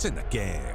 It's in the game.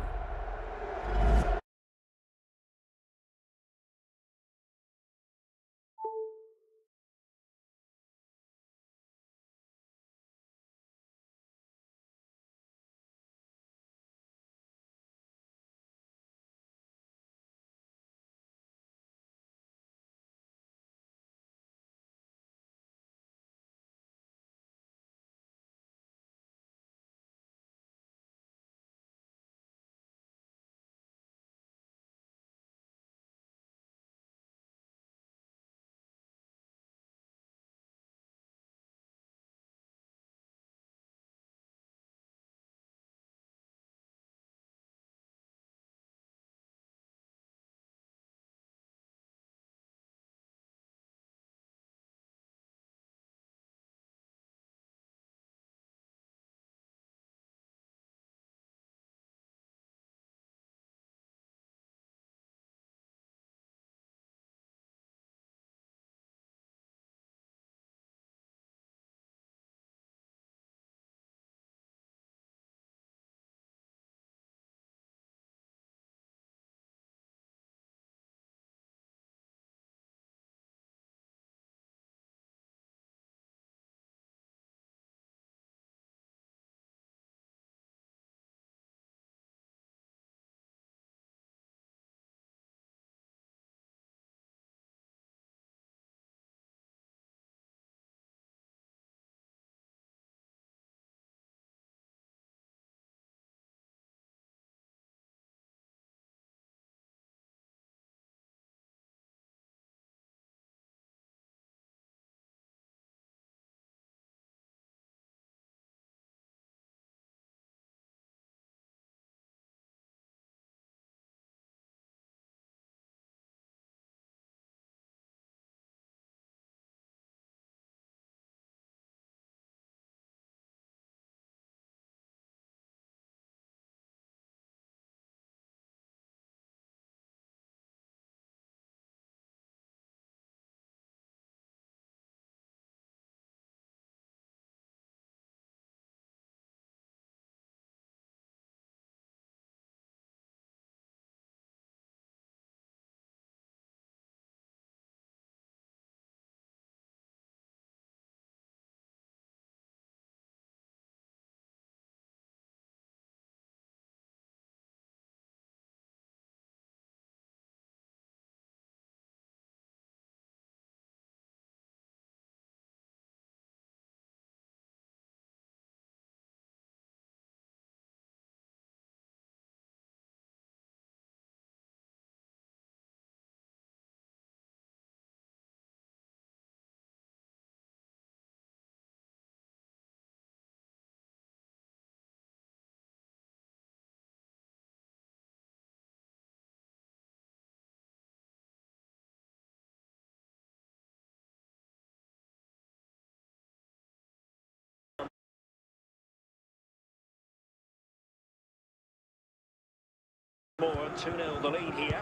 More 2-0 the lead here.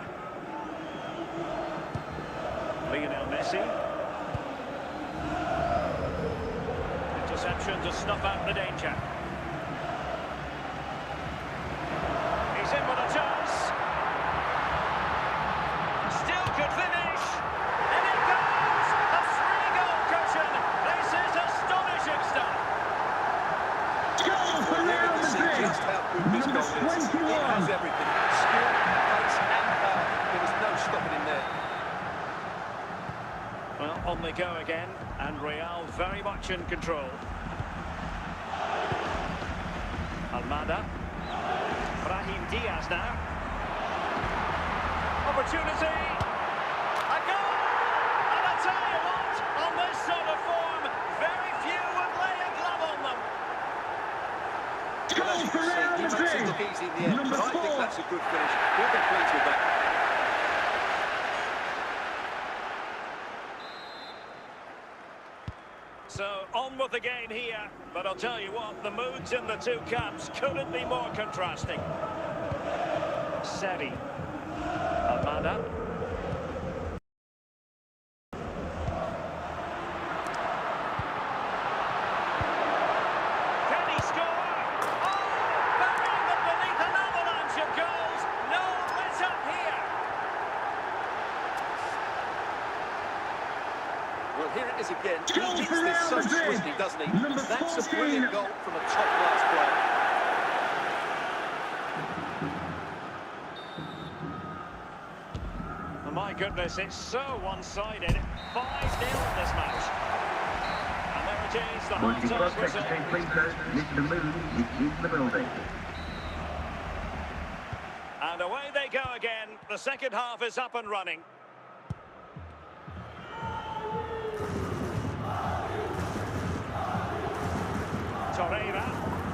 Lionel Messi. Interception to snuff out the danger. He's in with a chance. Still could finish. And it goes! A 3-goal cushion. This is astonishing stuff. Goal for Real Madrid. Number 21. He has everything. Skill, pace and power. There was no stopping him there. Well, on they go again, and Real very much in control. Almada. Brahim Diaz now. Opportunity. A goal! And I tell you what, on this sort of form, very few would lay a glove on them. Goal for Real He makes it Madrid. look easy in the end, Number but I think 4. that's a good finish. We'll be pleased with that. So, on with the game here, but I'll tell you what, the moods in the two camps couldn't be more contrasting. Seri. Almada. Can he score? Oh, burying them beneath an Well, here it is again. He Goal hits for this Real so Madrid. swiftly, doesn't he? Number That's a 14. brilliant goal from a top-class player. Oh, my goodness, it's so one-sided. 5-0 in this match. And there it is, the Multi-club half-time whistle. secretary, please, Mr. Moon is in the building. And away they go again. The second half is up and running. Torreira,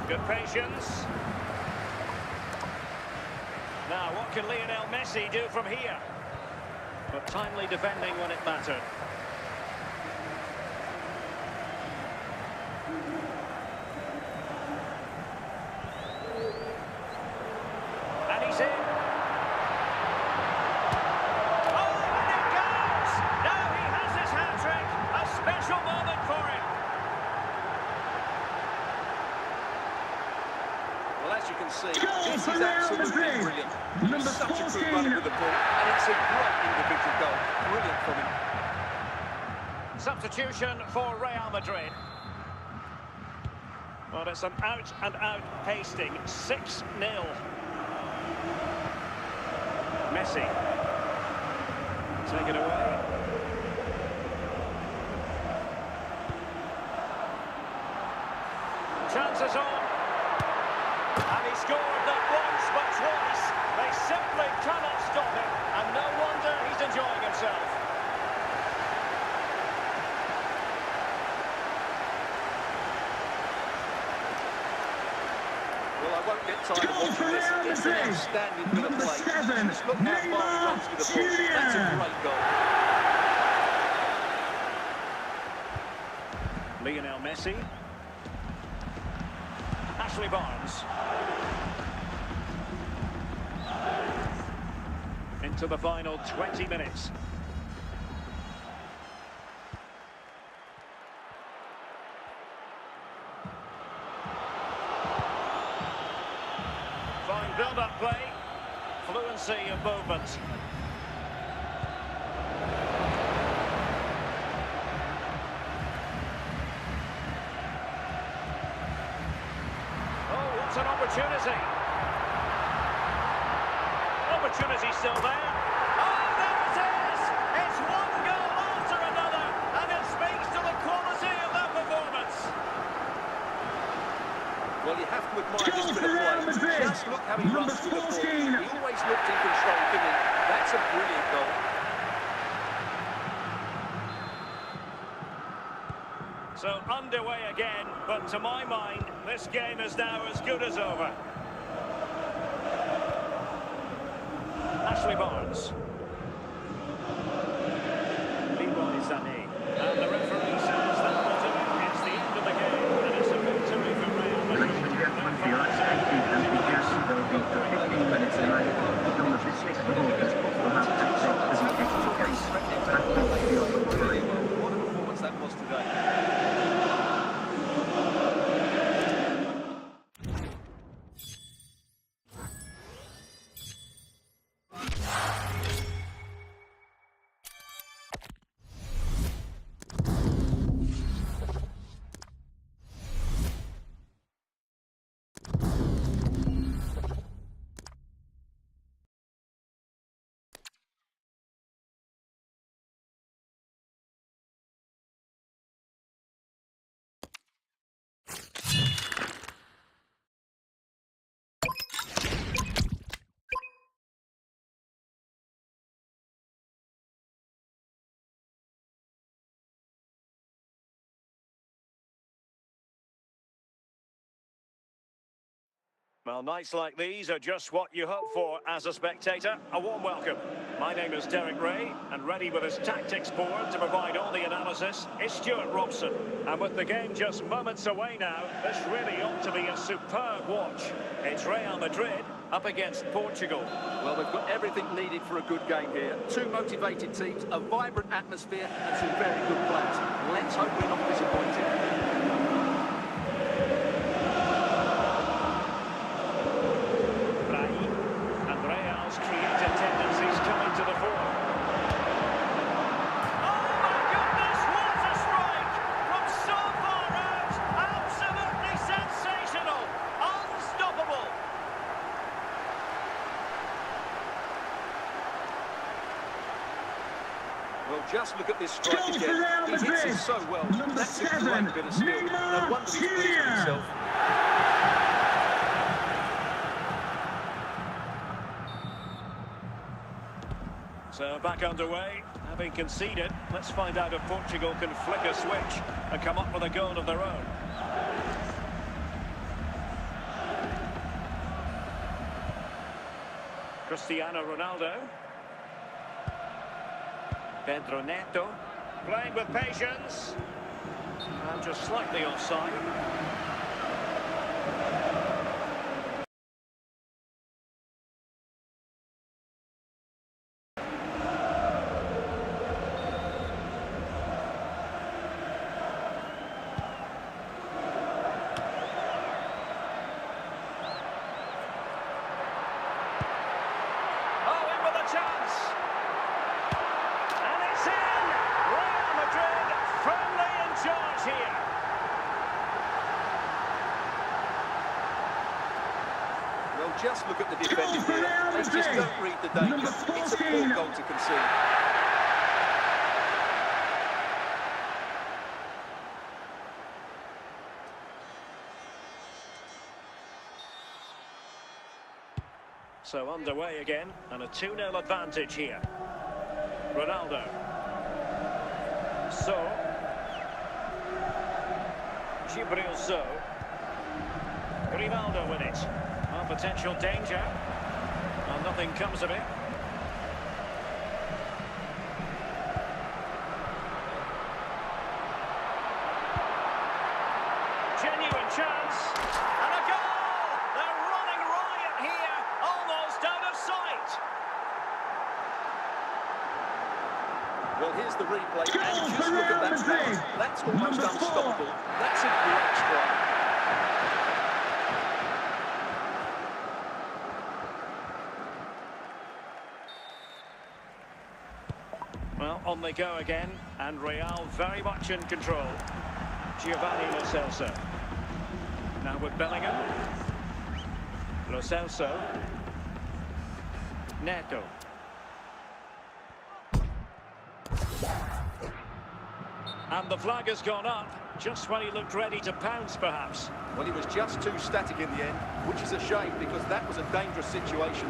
good patience. Now, what can Lionel Messi do from here? But timely defending when it mattered. And he's in. Oh, and it goes! Now he has his hat-trick. A special moment for him. Well, as you can see, Goal this for is Real absolutely Madrid. brilliant. Number Such a 14. good runner with the ball, and it's a great individual goal. Brilliant from him. Substitution for Real Madrid. Well, it's an out-and-out pasting. 6-0. Messi. Take it away. Chances on. And he scored not once but twice. They simply cannot stop him. And no wonder he's enjoying himself. Well, I won't get tired of Goal for watching this. Real It's an Madrid. outstanding bit of Number play. 7, Just look how far he Neymar runs with the ball. That's a Jr. great goal. Lionel Messi. Ashley Barnes. Into the final 20 minutes. Fine build-up play. Fluency of movement. Oh, what's an opportunity. Opportunity still there. Oh, there it is! It's one goal after another, and it speaks to the quality of their performance. Well, you have to admire Goal this bit for of Real play. Madrid. Just look how he Number runs with the ball. 14. He always looked in control, didn't he? That's a brilliant goal. So underway again, but to my mind, this game is now as good as over. Ashley Barnes. Leroy Sané. And the referee says that will do it. It's the end of the game, and it's a victory for Real Madrid. Ladies and gentlemen, for your safety and security, there will be for 15 minutes tonight until the 6th of August. We'll have access to the extra gates. Thank you for your cooperation. What a performance that was today. Well, nights like these are just what you hope for as a spectator. A warm welcome. My name is Derek Ray, and ready with his tactics board to provide all the analysis is Stuart Robson. And with the game just moments away now, this really ought to be a superb watch. It's Real Madrid up against Portugal. Well, they've got everything needed for a good game here. Two motivated teams, a vibrant atmosphere, and some very good players. Let's hope we're not disappointed. Creative tendencies coming to the fore. Oh my goodness, what just look at this strike Goal for again. Real He hits it Madrid. so well. Number That's a 7, great bit of skill. No wonder he's pleased with Martinia. himself. So back underway, having conceded. Let's find out if Portugal can flick a switch and come up with a goal of their own. Cristiano Ronaldo. Pedro Neto. Playing with patience. And just slightly offside. Chance. And it's in! Real Madrid firmly in charge here. Well, just look at the defending here. They just don't read the danger. It's a poor goal to concede. So underway again, and a 2-0 advantage here. Ronaldo. So. Gibril So. Rivaldo with it. Well, potential danger. Well, nothing comes of it. Genuine chance. And a goal! They're running riot here. Almost out of sight. Well, here's the replay, and just look at that pass. That's almost unstoppable. That's a great strike. Well, on they go again, and Real very much in control. Giovanni Lo Celso. Now with Bellingham. Lo Celso. Neto. And the flag has gone up, just when he looked ready to pounce, perhaps. Well, he was just too static in the end, which is a shame because that was a dangerous situation.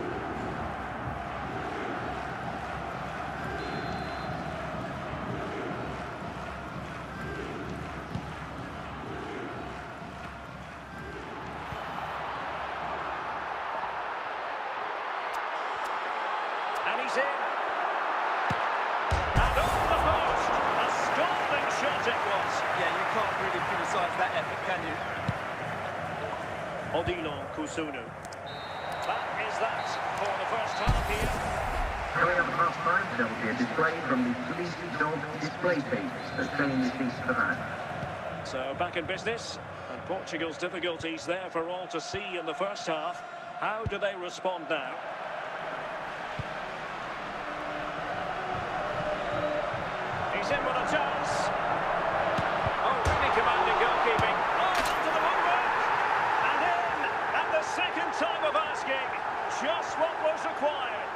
And he's in. And off the post. A scalding shot it was. Yeah, you can't really criticise that effort, can you? Odilon Kusunu. That is that for the first half here. Coming up at half-time, there will be a display from the Police Dog display page. The training ceased for that. So back in business, and Portugal's difficulties there for all to see in the first half. How do they respond now? He's in with a chance. Oh, really commanding goalkeeping. Oh, onto the woodwork. And in. And the second time of asking. Just what was required.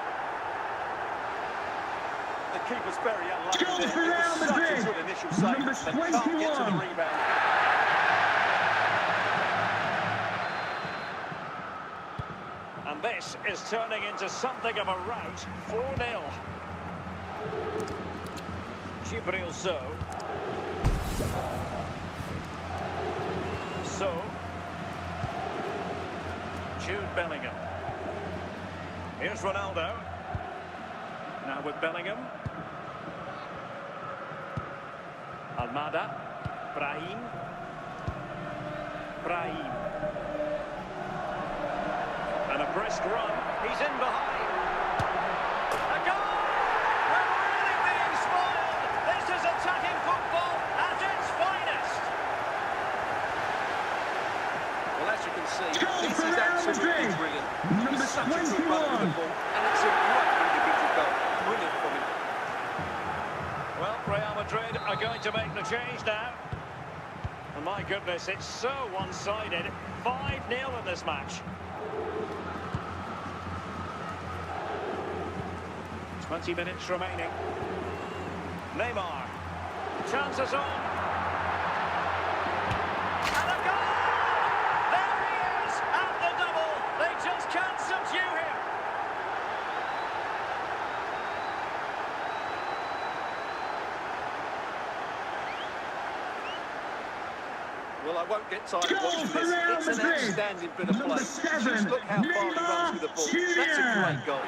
The keeper's very unlucky Goal there. for It Real was such a Madrid. good initial save, Number but can't get to the 21. rebound. And this is turning into something of a rout. 4-0. Gibril So. So. Jude Bellingham. Here's Ronaldo. Now with Bellingham. Almada. Brahim. Brahim. And a brisk run. He's in behind. A goal! We're really being spoiled. This is attacking football at its finest. Well, as you can see, Goal this for is Real absolutely Madrid. brilliant. Number He's such a good runner with the 21. ball, and it's a great individual goal. Brilliant from him. Well, Real Madrid are going to make the change now. And my goodness, it's so one-sided. 5-0 in this match. 20 minutes remaining. Neymar. Chances on. And a goal! There he is! At the double! They just can't subdue him! Well, I won't get tired of watching this. It's an outstanding bit of play. Just look how far he runs with the ball. That's a great goal.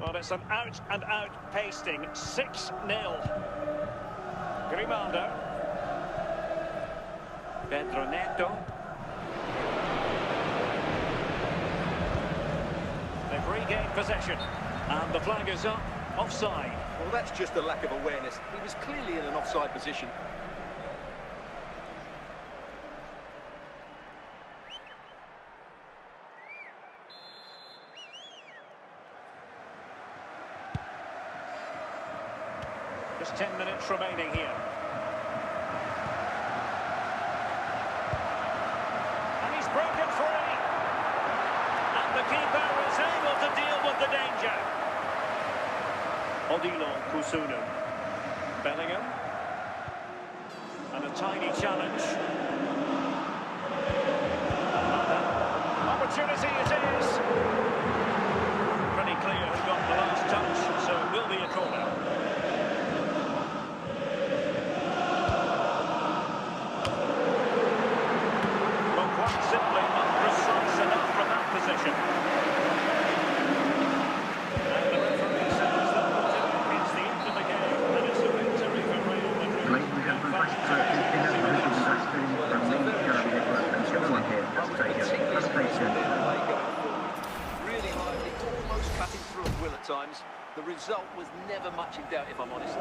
Well, it's an out-and-out pasting. 6-0. Grimaldo. Pedro Neto. They've regained possession. And the flag is up. Offside. Well, that's just a lack of awareness. He was clearly in an offside position. Just 10 minutes remaining here. And he's broken free. And the keeper is able to deal with the danger. Odilo Kusunu. Bellingham. And a tiny challenge. Opportunity it is. Pretty clear who got the last touch, so it will be a corner. Well, quite simply not precise enough from that position. And the referee says that it's the end of the game, and it's a victory for Real Madrid. Ladies and gentlemen, thanks for tuning in. This is Wrestling from me, Gary Nicholas, and everyone here at Australia. Have a great day. Really lively, almost cutting through at will at times. The result was never much in doubt, if I'm honest.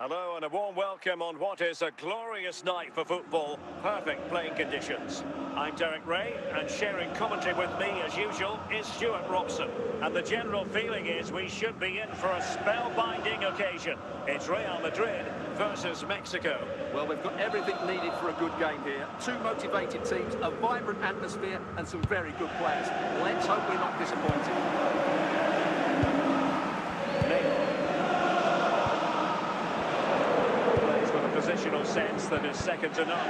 Hello and a warm welcome on what is a glorious night for football. Perfect playing conditions. I'm Derek Ray, and sharing commentary with me as usual is Stuart Robson. And the general feeling is we should be in for a spellbinding occasion. It's Real Madrid versus Mexico. Well, we've got everything needed for a good game here. Two motivated teams, a vibrant atmosphere and some very good players. Let's hope we're not disappointed. Positional sense that is second to none.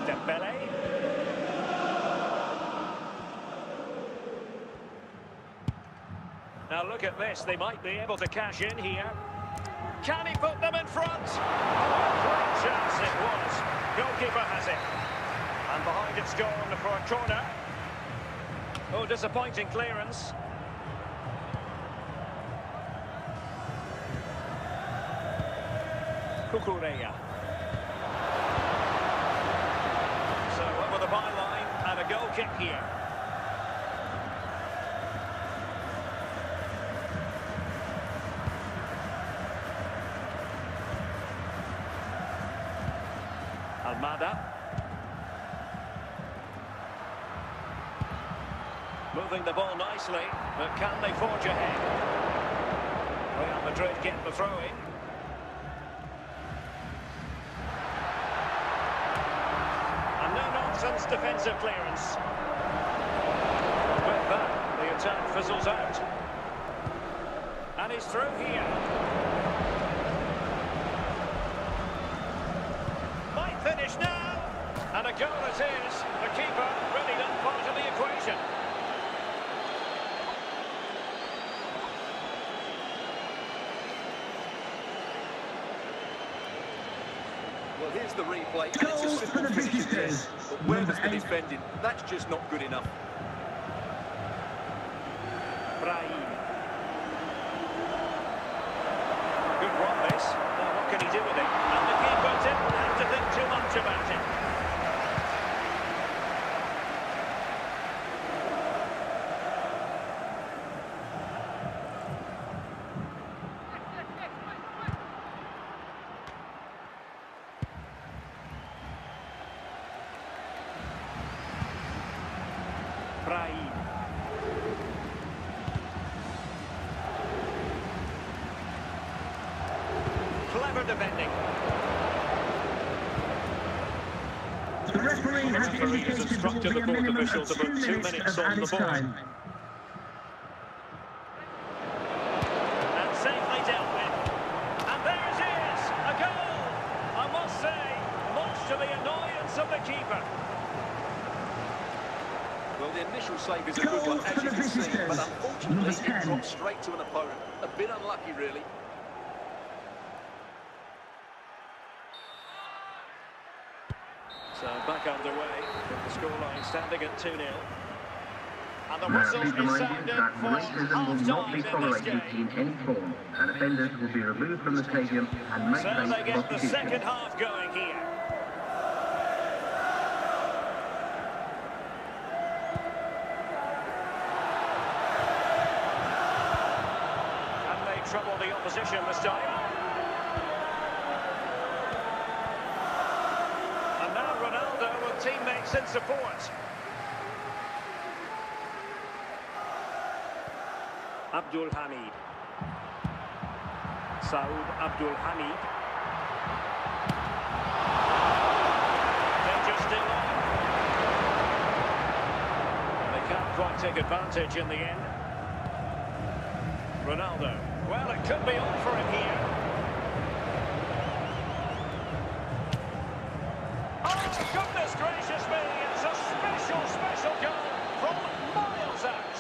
Dembele. Now look at this, they might be able to cash in here. Can he put them in front? Oh, great chance it was. Goalkeeper has it. And behind it's gone for a corner. Oh, disappointing clearance. Cucurella. So over the byline and a goal kick here. Almada. Moving the ball nicely, but can they forge ahead? Real Madrid get the throw-in. Defensive clearance. With that, the attack fizzles out. And he's through here. Might finish now. And a goal it is. The keeper really not part of the equation. Well, here's the replay, and it's a simple finish, yes. But where was the defending? That's just not good enough. Brahim. Good run, this. Now, what can he do with it? And the keeper didn't have to think too much about it. Brahim. Clever defending. The referee has indicated instructed the fourth official to put 2 minutes on the board. And safely dealt with. And there it is, a goal. I must say, much to the annoyance of the keeper. Well, the initial save is a good one, as you can see, but unfortunately it dropped straight to an opponent. A bit unlucky, really. So back underway, with the scoreline standing at 2-0. And the Now, whistle please is remind sounded you that for racism will not be half-time in this tolerated game. in any form, and offenders will be removed from the stadium and made So they safe get for the prosecution. second half going here. Trouble the opposition this time. And now Ronaldo with teammates in support. Abdul Hamid. Saud Abdul Hamid. Danger still on. They can't quite take advantage in the end. Ronaldo. Well, it could be on for him here. Oh, goodness gracious me! It's a special goal from miles out.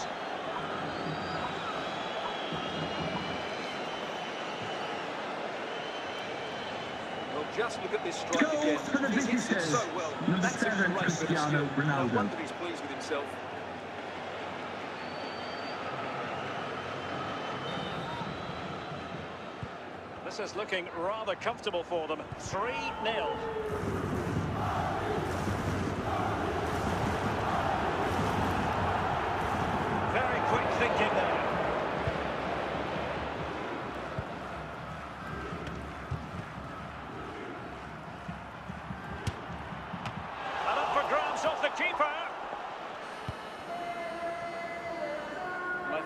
Well, just look at this strike again. He hits it so well. That's a great bit of skill. No wonder he's pleased with himself. This is looking rather comfortable for them. 3-0. Very quick thinking there.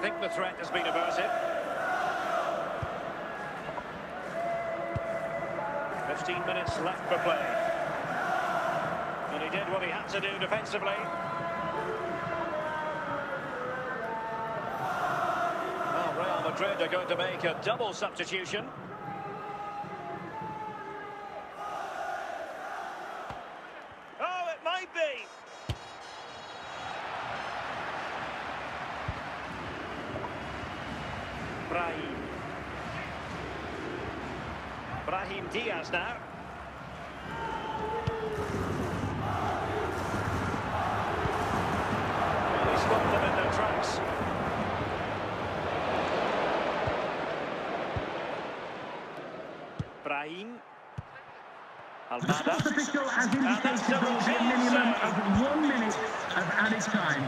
think the threat has been averted. 15 minutes left for play. And he did what he had to do defensively. Well, Real Madrid are going to make a double substitution. Oh, it might be. Brahim Diaz now. Well, he stopped them in their tracks. Brahim. Almada. The official has indicated there will be a minimum of 1 minute of added time.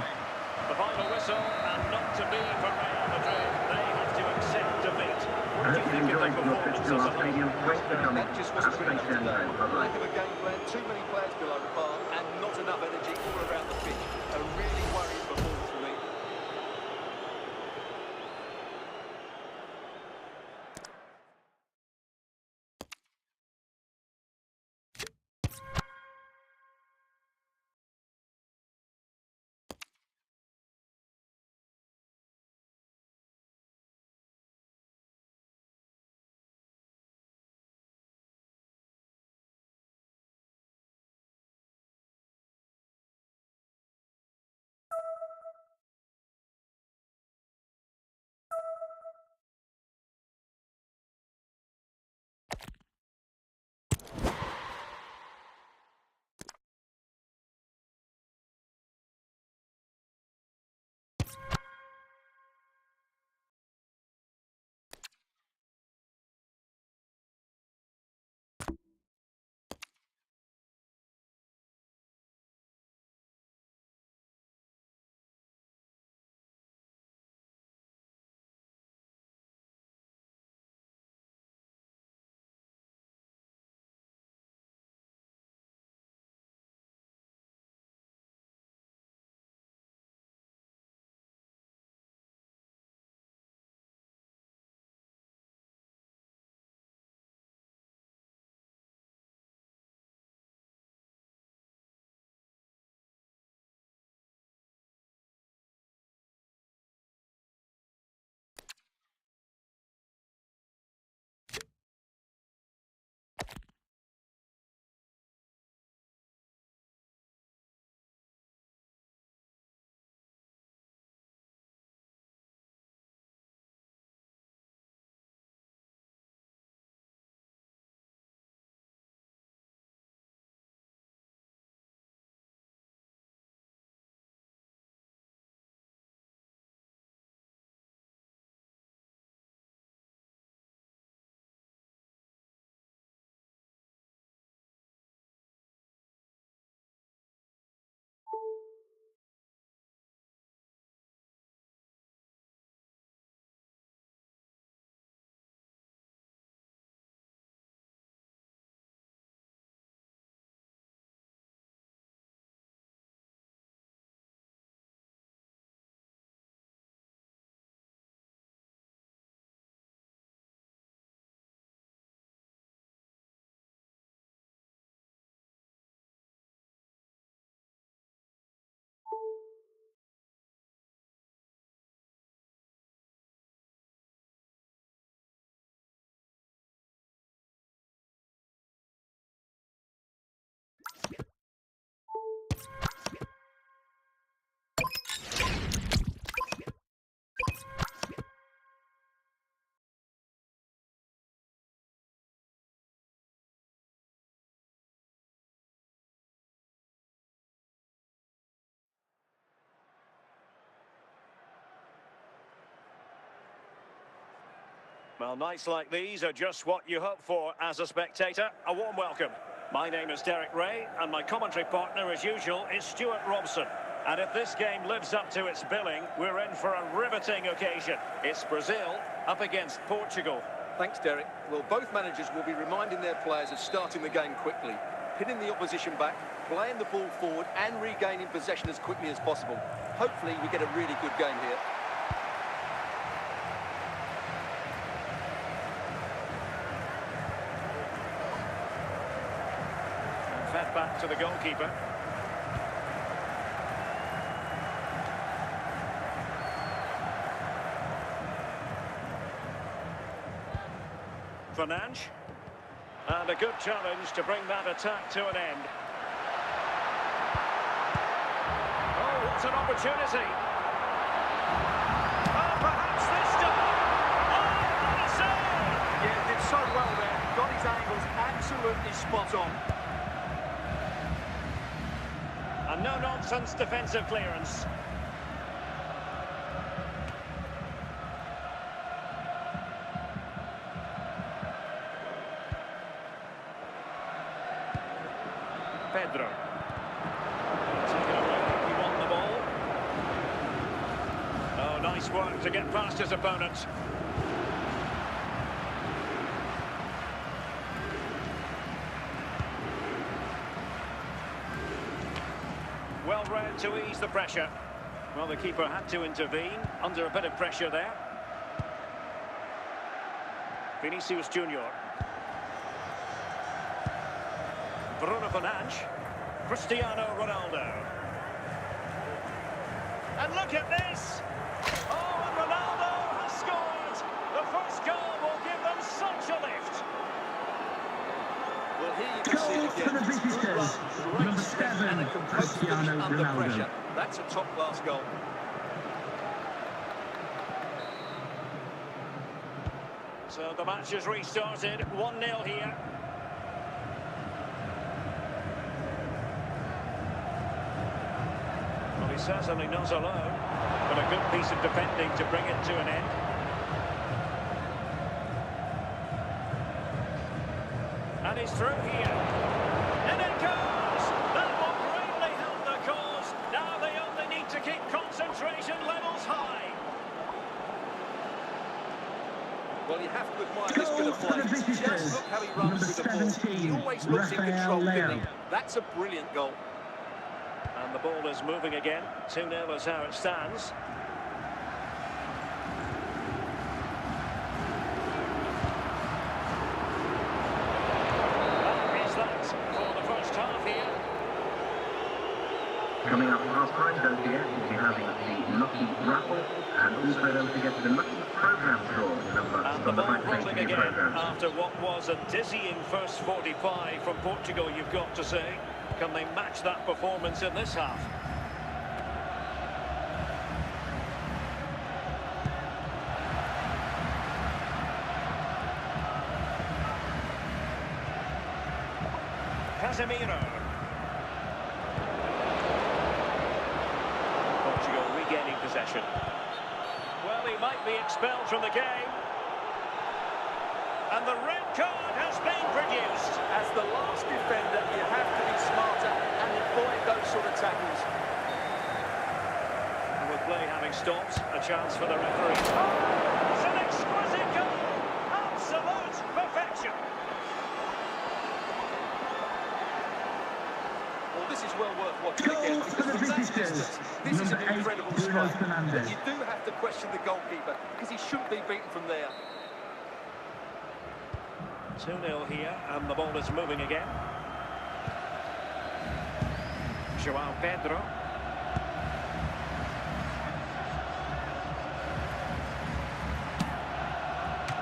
The final whistle, and not to be for Real Madrid. They have to accept defeat. What do you think of the performance as a whole? That just wasn't good enough today. Lack of a game plan, too many players below the bar, and not enough energy all around the pitch. A really worrying performance for me. Well, nights like these are just what you hope for as a spectator. A warm welcome. My name is Derek Ray, and my commentary partner, as usual, is Stuart Robson. And if this game lives up to its billing, we're in for a riveting occasion. It's Brazil up against Portugal. Thanks, Derek. Well, both managers will be reminding their players of starting the game quickly, pinning the opposition back, playing the ball forward and regaining possession as quickly as possible. Hopefully we get a really good game here. back to the goalkeeper. Fernandes. And a good challenge to bring that attack to an end. Oh, what an opportunity. Oh, perhaps this time. Oh, what a save! Yeah, did so well there. Got his angles absolutely spot on. A no-nonsense defensive clearance. Pedro. Taken away, he won the ball. Oh, nice work to get past his opponent. Well read to ease the pressure. Well, the keeper had to intervene under a bit of pressure there. Vinicius Junior. Bruno Fernandes, Cristiano Ronaldo. And look at this! Oh, and Ronaldo has scored! The first goal will give them such a lift! Well, here you can see it again. Good run, great strength and a composed finish under pressure. That's a top-class goal. So the match has restarted, 1-0 here. Well, he's certainly not alone, but a good piece of defending to bring it to an end. And he's through here. And it goes! That will greatly help the cause. Now they only need to keep concentration levels high. Well, you have to admire this bit of play. Just look how he runs with the ball. He always looks in control, doesn't he? That's a brilliant goal. And the ball is moving again. 2-0 is how it stands. That is that for the first half here. Coming up half-time, don't forget, we'll be having the Lucky Raffle, and also don't forget the Lucky Programme draw number And the from the ball Back rolling Page again programmes. after what was a dizzying first 45 from Portugal, you've got to say. Can they match that performance in this half? Casemiro. Portugal regaining possession. Well, he might be expelled from the game. And the red card has been produced. As the last defender, you have to be smarter and avoid those sort of tackles. And with play having stopped, a chance for the referee. Oh, it's an exquisite goal! Absolute perfection! Well, this is well worth watching again, because from that distance, this is an incredible strike. But you do have to question the goalkeeper, because he shouldn't be beaten from there. 2-0 here, and the ball is moving again. João Pedro.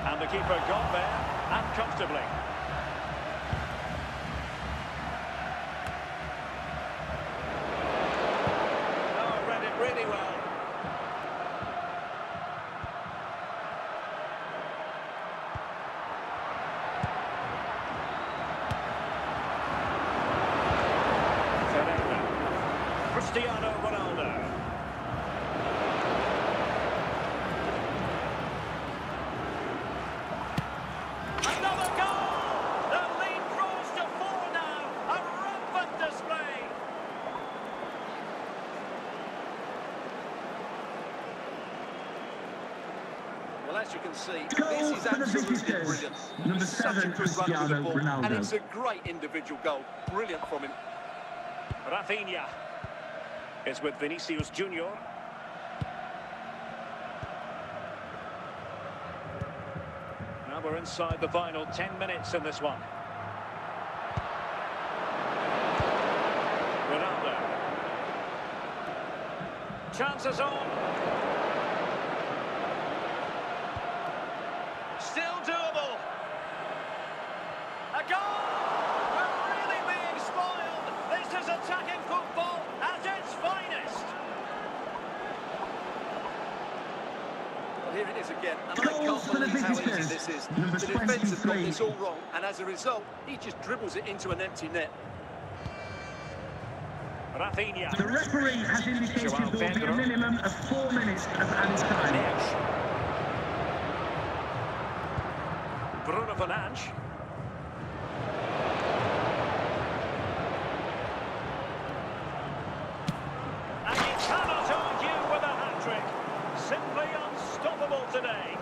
And the keeper got there, and comfortably. Oh, read it really well. Cristiano Ronaldo. Another goal! The lead grows to 4 now. A rampant display. Well, as you can see, this is absolutely brilliant. Number Such a 7, good run with the Cristiano ball, Ronaldo. and it's a great individual goal. Brilliant from him. Rafinha is with Vinicius Junior. Now we're inside the final 10 minutes in this one. Chances on. Still doable. A goal! We're really being spoiled. This is attacking football at its finest. Well, here it is again, and I Goal can't for the believe how easy visitors. this is. Number The defence have got 23. this all wrong, and as a result, he just dribbles it into an empty net. Rafinha. The referee has indicated Joao there will be a Pedro. minimum of 4 minutes of added time. Neves. Bruno Fernandes. And you cannot argue with a hat-trick. Simply unstoppable today.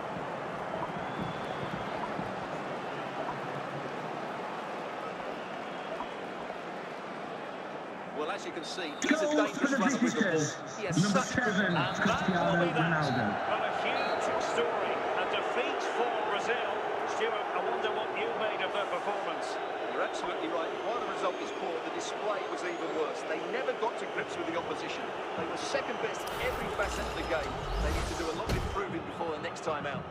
Well, as you can see, he's a Goal for dangerous the runner with the ball. visitors. He has Number such good... 7, And that will Cristiano be that. Ronaldo. But a huge story. A defeat for Brazil. Stuart, I wonder what you made of their performance. You're absolutely right. While the result was poor, the display was even worse. They never got to grips with the opposition. They were second best in every facet of the game. They need to do a lot of improving before the next time out.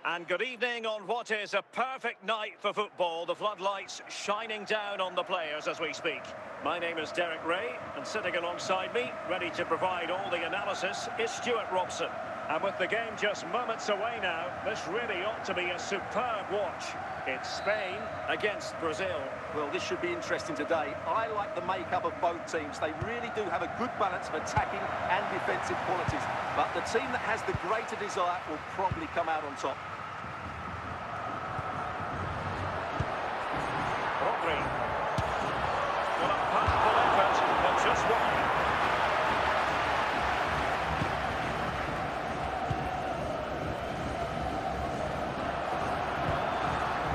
And good evening on what is a perfect night for football. The floodlights shining down on the players as we speak. My name is Derek Ray, and sitting alongside me, ready to provide all the analysis, is Stuart Robson. And with the game just moments away now, this really ought to be a superb watch. It's Spain against Brazil. Well, this should be interesting today. I like the makeup of both teams. They really do have a good balance of attacking and defensive qualities. But the team that has the greater desire will probably come out on top. Rodri. Well, a powerful effort, but just wide.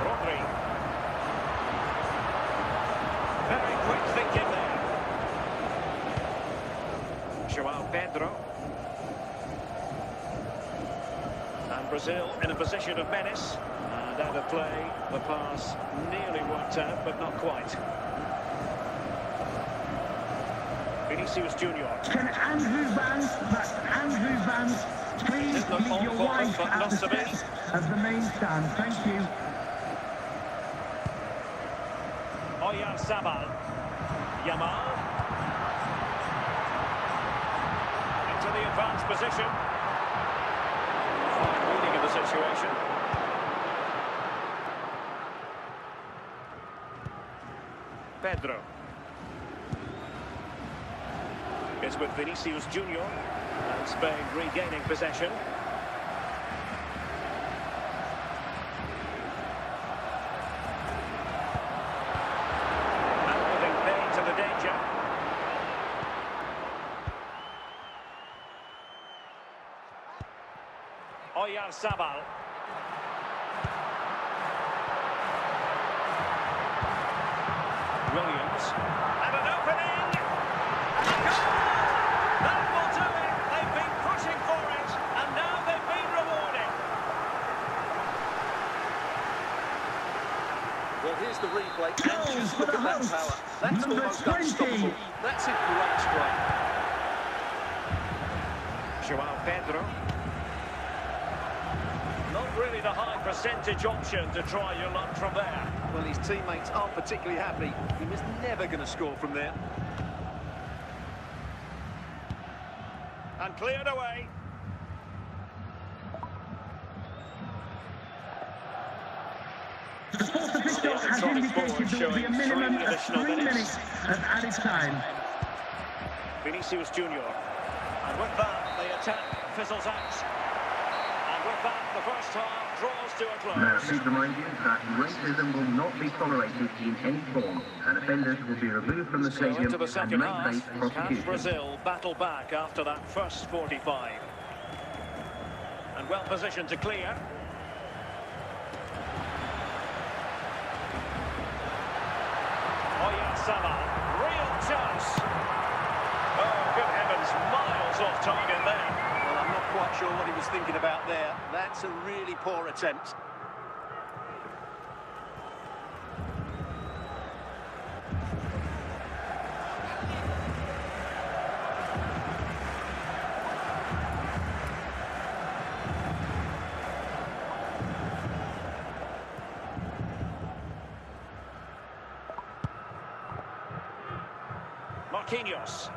Rodri. Very quick thinking there. João Pedro. And Brazil in a position of menace. And out of play, the pass nearly worked out, but not quite. Vinicius Junior. Can Andrew Vance, that's Andrew Vance, please Look leave on your for wife them, but at not the to be. steps of the main stand. Thank you. Oyarzabal. Yamal. Into the advanced position. Fine reading of the situation. Pedro. It's with Vinicius Junior. And Spain regaining possession. And giving play to the danger. Oyarzabal. Williams. And an opening. And a goal! That will do it. They've been pushing for it. And now they've been rewarded. Well, here's the replay. And Goal just for look the at that hosts. power. That's Number almost 20. unstoppable. That's a great strike. João Pedro. Not really the high percentage option to try your luck from there. Well, his teammates aren't particularly happy. He was never going to score from there. And cleared away. The sports official has indicated there will be a minimum of 3 minutes of added time. Vinicius Junior. And with that, the attack fizzles out. And with that, the first half draws to a Now, close. please remind you that racism will not be tolerated in any form, and offenders will be removed from the So stadium into the and second may half, face can prosecution. Brazil battle back after that first 45? And well positioned to clear. Oyarzabal, real chance. Oh, good heavens, miles off target there. Well, I'm not quite sure what he was thinking about there. That's a really poor attempt. Marquinhos.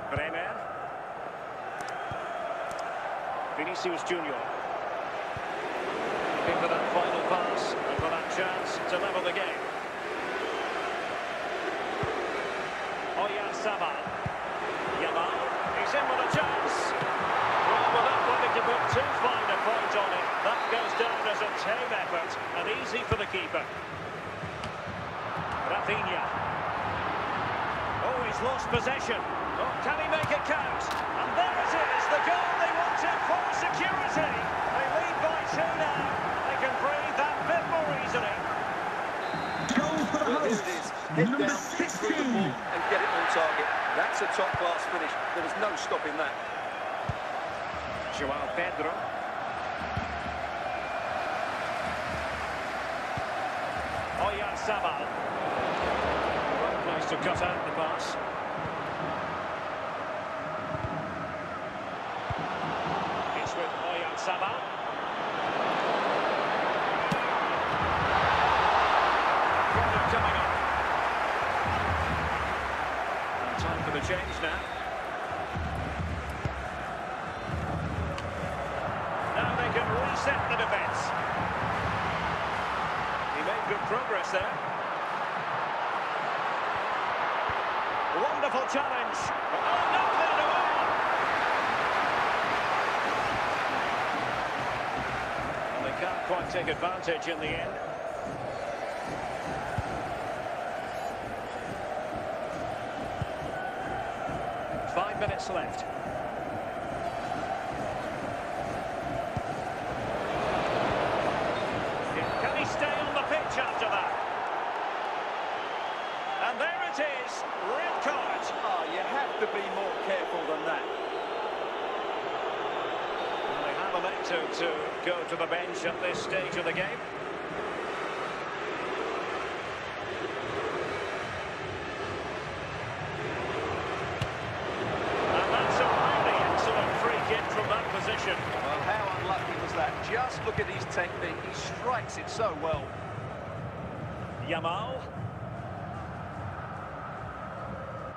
Bremer. Vinicius Junior. Looking for that final pass and for that chance to level the game. Oyarzabal. Yamal. He's in with a chance. Well, without wanting to put too fine a point on it, that goes down as a tame effort and easy for the keeper. Rafinha. Oh, he's lost possession. Oh, can he make it count? And there it is, the goal they wanted for security. They lead by 2 now. They can breathe that bit more easily. Goal for the Well, here hosts. it is. Head Number down, kick through the 16. ball and get it on target. That's a top-class finish. There was no stopping that. João Pedro. Oyarzabal. Nice to cut out the pass. It's with Oyarzabal. change now. Now they can reset the defence. He made good progress there. Wonderful challenge. Oh, no, put it away. And they can't quite take advantage in the end. Five minutes left. Can he stay on the pitch after that? And there it is, red card. Oh, you have to be more careful than that. And they have elected to go to the bench at this stage of the game. And that's a really excellent free kick from that position. Well, how unlucky was that? Just look at his technique. He strikes it so well. Yamal.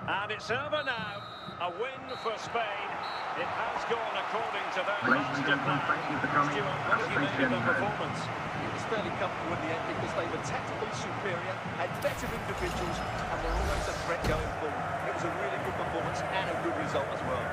And it's over now. A win for Spain. It has gone according to their Ladies and master gentlemen, plan. thank you for coming. Stuart, what do you make of the performance? It was fairly comfortable in the end because they were tactically superior, had better individuals, and were always a threat going forward. It was a really good performance and a good result as well.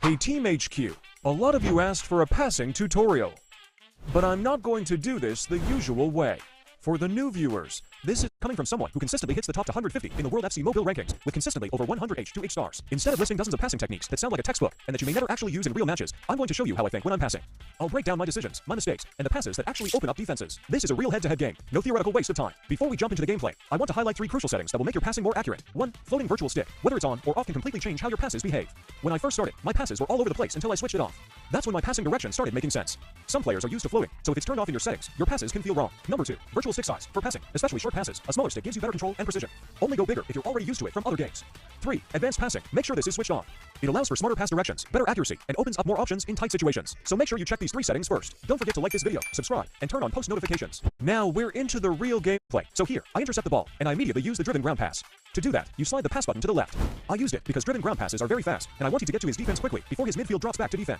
Hey Team HQ, a lot of you asked for a passing tutorial, but I'm not going to do this the usual way. For the new viewers, this is coming from someone who consistently hits the top 150 in the World FC Mobile rankings, with consistently over 100 H2H stars. Instead of listing dozens of passing techniques that sound like a textbook and that you may never actually use in real matches, I'm going to show you how I think when I'm passing. I'll break down my decisions, my mistakes, and the passes that actually open up defenses. This is a real head-to-head game, no theoretical waste of time. Before we jump into the gameplay, I want to highlight 3 crucial settings that will make your passing more accurate. 1. Floating virtual stick. Whether it's on or off can completely change how your passes behave. When I first started, my passes were all over the place until I switched it off. That's when my passing direction started making sense. Some players are used to floating, so if it's turned off in your settings, your passes can feel wrong. Number 2. Virtual stick size. For passing, especially short passes, a smaller stick gives you better control and precision. Only go bigger if you're already used to it from other games. 3. Advanced passing. Make sure this is switched on. It allows for smarter pass directions, better accuracy, and opens up more options in tight situations. So make sure you check these 3 settings first. Don't forget to like this video, subscribe, and turn on post notifications. Now we're into the real gameplay. So here, I intercept the ball, and I immediately use the driven ground pass. To do that, you slide the pass button to the left. I used it because driven ground passes are very fast, and I wanted to get to his defense quickly before his midfield drops back to defend.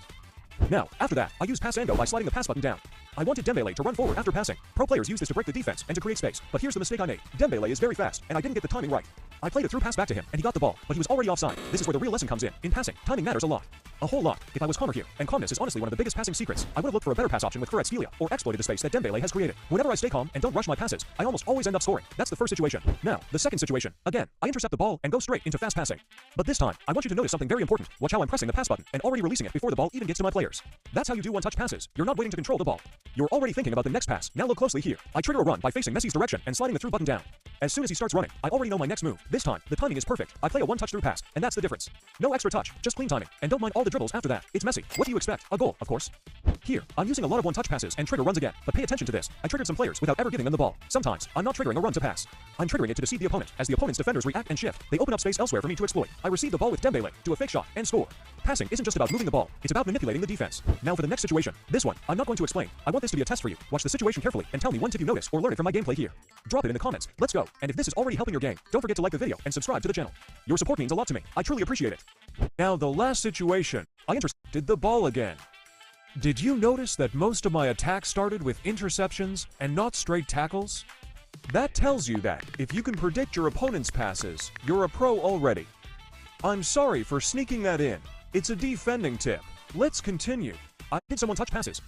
Now, after that, I use pass and go by sliding the pass button down. I wanted Dembele to run forward after passing. Pro players use this to break the defense and to create space, but here's the mistake I made. Dembele is very fast, and I didn't get the timing right. I played a through pass back to him, and he got the ball, but he was already offside. This is where the real lesson comes in. In passing, timing matters a lot. A whole lot. If I was calmer here, and calmness is honestly one of the biggest passing secrets, I would have looked for a better pass option with Kvaratskhelia, or exploited the space that Dembele has created. Whenever I stay calm and don't rush my passes, I almost always end up scoring. That's the first situation. Now, the second situation. Again, I intercept the ball and go straight into fast passing. But this time, I want you to notice something very important. Watch how I'm pressing the pass button and already releasing it before the ball even gets to my players. That's how you do one-touch passes. You're not waiting to control the ball. You're already thinking about the next pass. Now look closely here. I trigger a run by facing Messi's direction and sliding the through button down. As soon as he starts running, I already know my next move. This time, the timing is perfect. I play a one-touch through pass, and that's the difference. No extra touch, just clean timing, and don't mind all the dribbles after that. It's messy. What do you expect? A goal, of course. Here, I'm using a lot of one-touch passes and trigger runs again, but pay attention to this. I triggered some players without ever giving them the ball. Sometimes, I'm not triggering a run to pass. I'm triggering it to deceive the opponent. As the opponent's defenders react and shift, they open up space elsewhere for me to exploit. I receive the ball with Dembele, do a fake shot, and score. Passing isn't just about moving the ball, it's about manipulating the defense. Now for the next situation. This one, I'm not going to explain. I want this to be a test for you. Watch the situation carefully and tell me one tip you notice or learn it from my gameplay here. Drop it in the comments. Let's go. And if this is already helping your game, don't forget to like the video and subscribe to the channel. Your support means a lot to me. I truly appreciate it. Now the last situation. I intercepted the ball again. Did you notice that most of my attacks started with interceptions and not straight tackles? That tells you that, if you can predict your opponent's passes, you're a pro already. I'm sorry for sneaking that in. It's a defending tip. Let's continue. I did some one-touch passes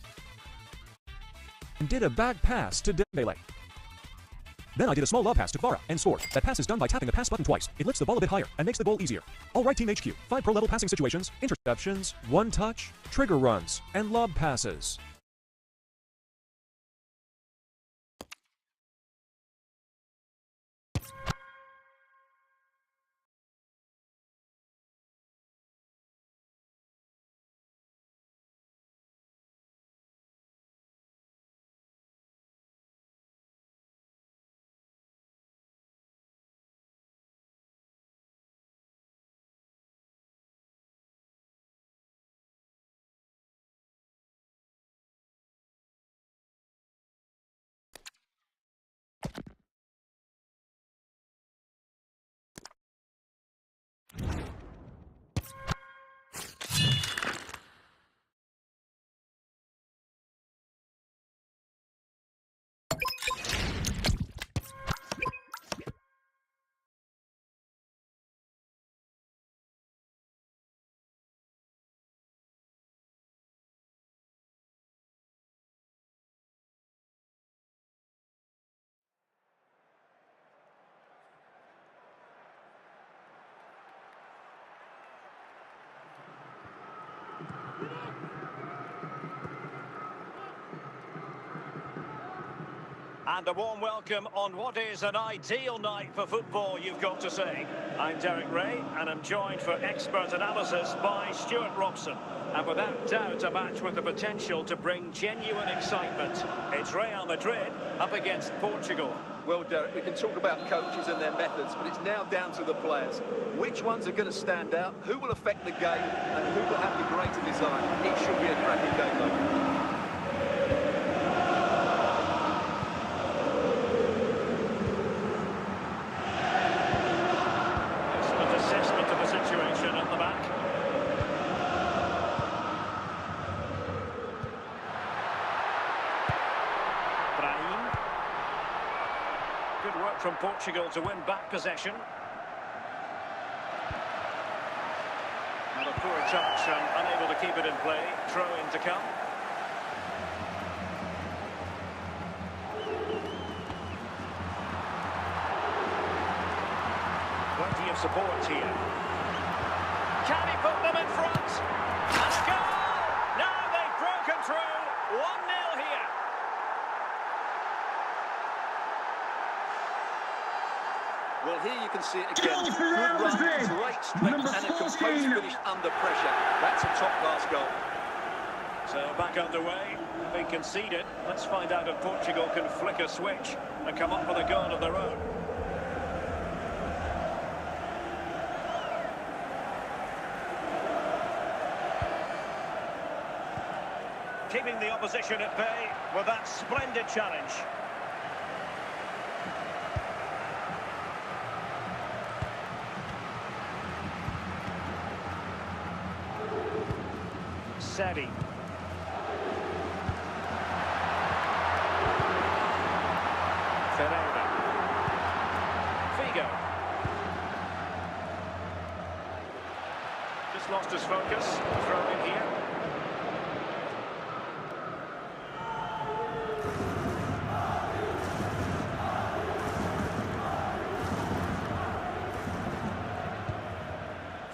and did a back pass to Dembele. Then I did a small lob pass to Kvara and scored. That pass is done by tapping the pass button twice. It lifts the ball a bit higher and makes the goal easier. Alright Team HQ, 5 pro-level passing situations, interceptions, one-touch, trigger runs, and lob passes. And a warm welcome on what is an ideal night for football, you've got to say. I'm Derek Ray, and I'm joined for expert analysis by Stuart Robson. And without doubt, a match with the potential to bring genuine excitement. It's Real Madrid up against Portugal. Well, Derek, we can talk about coaches and their methods, but it's now down to the players. Which ones are going to stand out, who will affect the game, and who will have the greater design? It should be a cracking game, though. Good work from Portugal to win back possession. Well, a poor touch and unable to keep it in play. Throw in to come. Plenty of support here. Can he put them in front? And a goal! Now they've broken through. 1-0 here. Well, here you can see it again. Goal for Good Real run, Madrid. great strength, Number and a composed 14. finish under pressure. That's a top-class goal. So back underway, having conceded. Let's find out if Portugal can flick a switch and come up with a goal of their own. Keeping the opposition at bay with that splendid challenge. Sadi. Ferreira. Figo. Just lost his focus. Throw in here.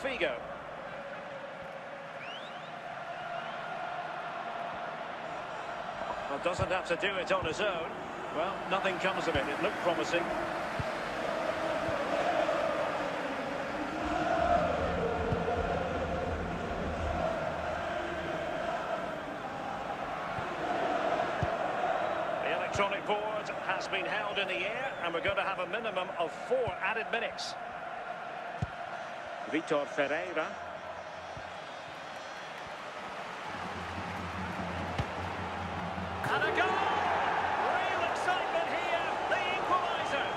Figo. Well, doesn't have to do it on his own. Well, nothing comes of it. It looked promising. The electronic board has been held in the air, and we're going to have a minimum of 4 added minutes. Vitor Ferreira. And a goal! Real excitement here, the equaliser.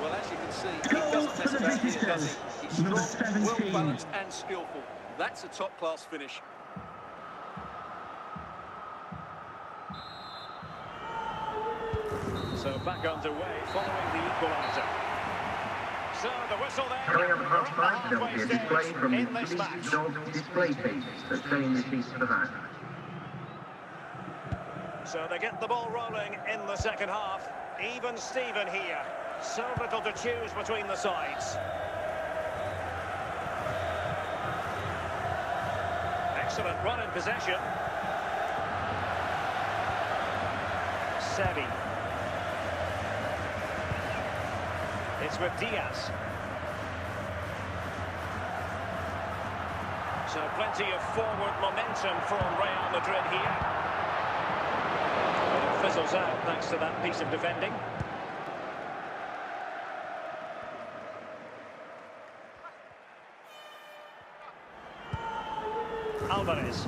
Well, as you can see, he Goal doesn't for mess the about here, does visitors. he? He's Number strong, 17. well-balanced and skillful. That's a top-class finish. So back underway following the equaliser. So the whistle there. Coming up at We're at the half-time, there will be a halfway display stage from the in this police match. dog display team that's saying the seats for that. So they get the ball rolling in the second half. Even Steven here. So little to choose between the sides. Excellent run in possession. Sadi. It's with Diaz. So plenty of forward momentum from Real Madrid here. But it fizzles out thanks to that piece of defending. Alvarez.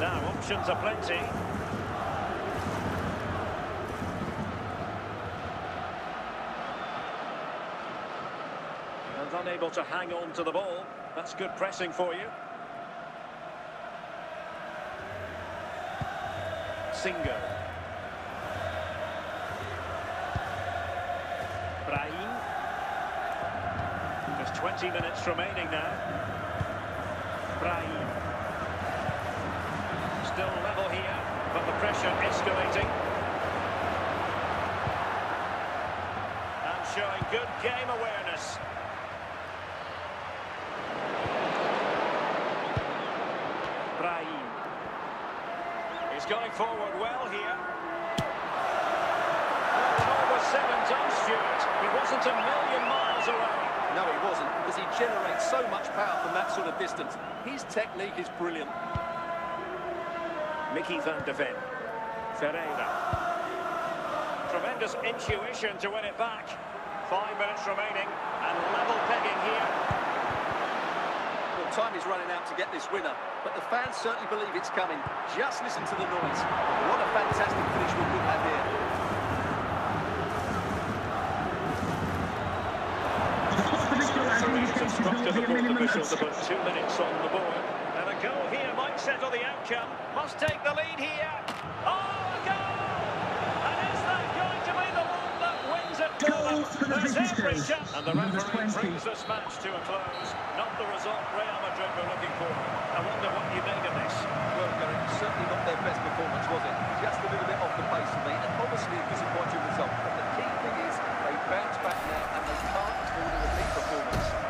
Now options are plenty. And unable to hang on to the ball. That's good pressing for you. Singo. Brahim. There's 20 minutes remaining now. Brahim. Still level here, but the pressure escalating. And showing good game awareness. Brahim. He's going forward well here. Well, when all was said and done, Stuart, he wasn't a million miles away. No, he wasn't, because he generates so much power from that sort of distance. His technique is brilliant. Mickey van de Ven. Ferreira. Tremendous intuition to win it back. 5 minutes remaining, and level pegging here. Well, time is running out to get this winner, but the fans certainly believe it's coming. Just listen to the noise. What a fantastic finish we could have here. It's instructed the fourth official to put 2 minutes on the board. And a goal here might settle the outcome. Must take the lead here. Oh, a goal! And is that going to be the one that wins it? Goal goal for the There's every visitors. chance. And the Number referee 20. brings this match to a close. Not the result Real Madrid were looking for. I wonder what you made of this. Well, Gary, certainly not their best performance, was it? Just a little bit off the pace for me, and obviously a disappointing result. But the key thing is they bounce back now, and they can't afford a repeat performance.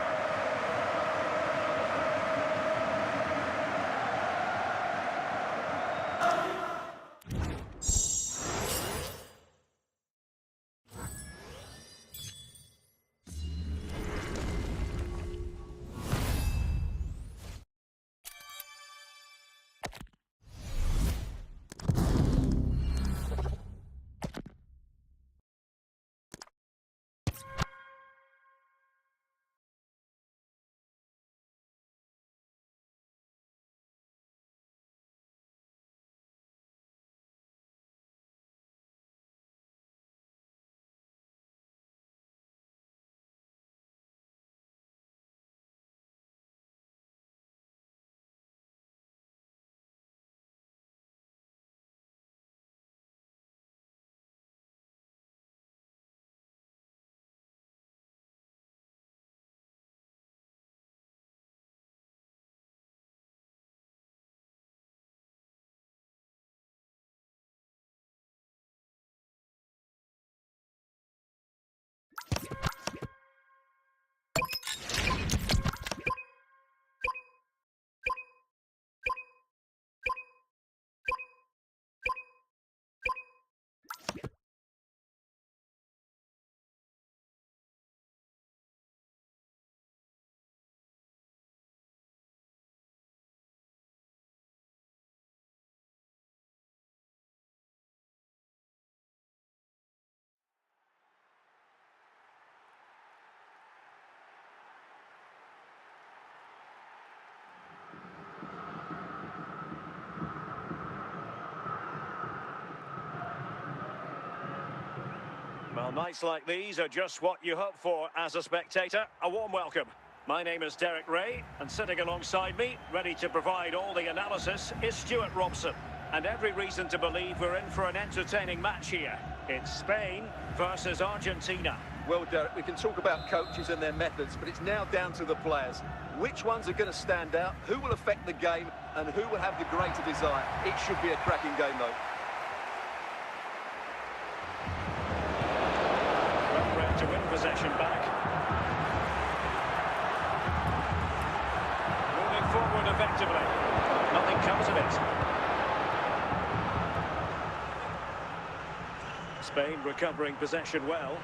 Well, nights like these are just what you hope for as a spectator. A warm welcome. My name is Derek Ray, and sitting alongside me, ready to provide all the analysis, is Stuart Robson. And every reason to believe we're in for an entertaining match here. It's Spain versus Argentina. Well, Derek, we can talk about coaches and their methods, but it's now down to the players. Which ones are going to stand out, who will affect the game, and who will have the greater desire? It should be a cracking game, though. To win possession back. Moving forward effectively. Nothing comes of it. Spain recovering possession well.